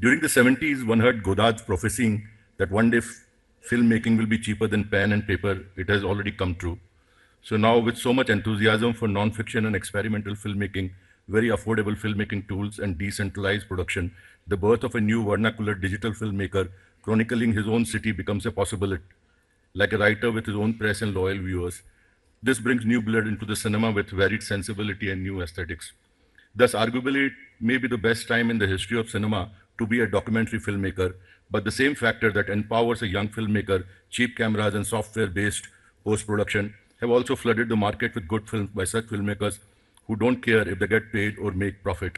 During the 70s, one heard Godard prophesying that one day filmmaking will be cheaper than pen and paper. It has already come true. So now, with so much enthusiasm for non-fiction and experimental filmmaking, very affordable filmmaking tools, and decentralized production, the birth of a new vernacular digital filmmaker chronicling his own city becomes a possibility. Like a writer with his own press and loyal viewers, this brings new blood into the cinema with varied sensibility and new aesthetics. Thus, arguably, it may be the best time in the history of cinema to be a documentary filmmaker, but the same factor that empowers a young filmmaker, cheap cameras and software-based post-production, have also flooded the market with good films by such filmmakers who don't care if they get paid or make profit.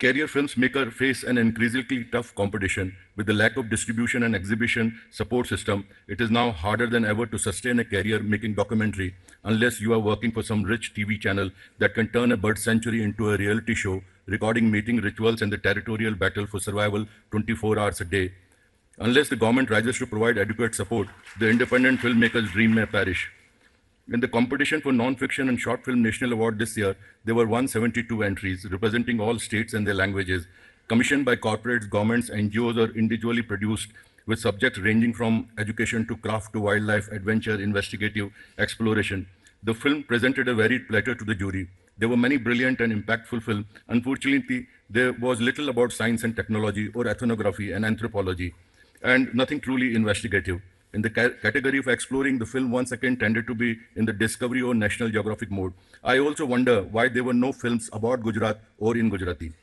Career films makers face an increasingly tough competition. With the lack of distribution and exhibition support system, it is now harder than ever to sustain a career making documentary unless you are working for some rich TV channel that can turn a bird sanctuary into a reality show, recording mating rituals and the territorial battle for survival 24 hours a day. Unless the government rises to provide adequate support, the independent filmmaker's dream may perish. In the competition for non-fiction and short film national award this year, there were 172 entries representing all states and their languages, commissioned by corporates, governments, NGOs, or individually produced, with subjects ranging from education to craft to wildlife, adventure, investigative, exploration. The film presented a varied platter to the jury. There were many brilliant and impactful films. Unfortunately, there was little about science and technology or ethnography and anthropology, and nothing truly investigative. In the category of exploring, the film once again tended to be in the Discovery or National Geographic mode. I also wonder why there were no films about Gujarat or in Gujarati.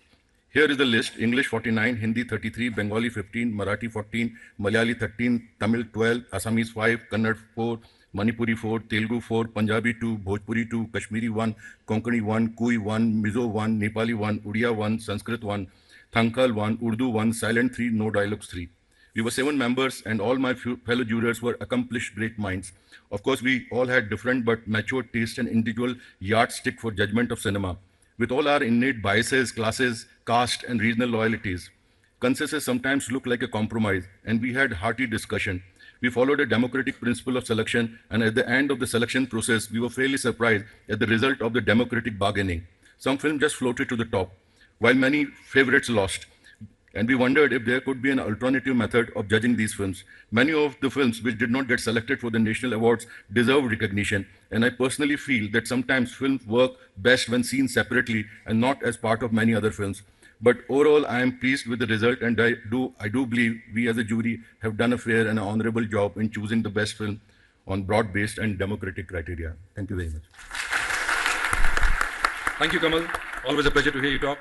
Here is the list: English 49, Hindi 33, Bengali 15, Marathi 14, Malayali 13, Tamil 12, Assamese 5, Kannada 4, Manipuri 4, Telugu 4, Punjabi 2, Bhojpuri 2, Kashmiri 1, Konkani 1, Kui 1, Mizo 1, Nepali 1, Odia 1, Sanskrit 1, Thankal 1, Urdu 1, Silent 3, No Dialogues 3. We were 7 members, and all my fellow jurors were accomplished great minds. Of course, we all had different but mature taste and individual yardstick for judgment of cinema. With all our innate biases, classes, caste, and regional loyalties, consensus sometimes looked like a compromise, and we had hearty discussion. We followed a democratic principle of selection, and at the end of the selection process, we were fairly surprised at the result of the democratic bargaining. Some films just floated to the top, while many favorites lost. And we wondered if there could be an alternative method of judging these films. Many of the films which did not get selected for the national awards deserve recognition, and I personally feel that sometimes films work best when seen separately and not as part of many other films. But overall, I am pleased with the result, and I do believe we as a jury have done a fair and honorable job in choosing the best film on broad-based and democratic criteria. Thank you very much. Thank you, Kamal. Always a pleasure to hear you talk.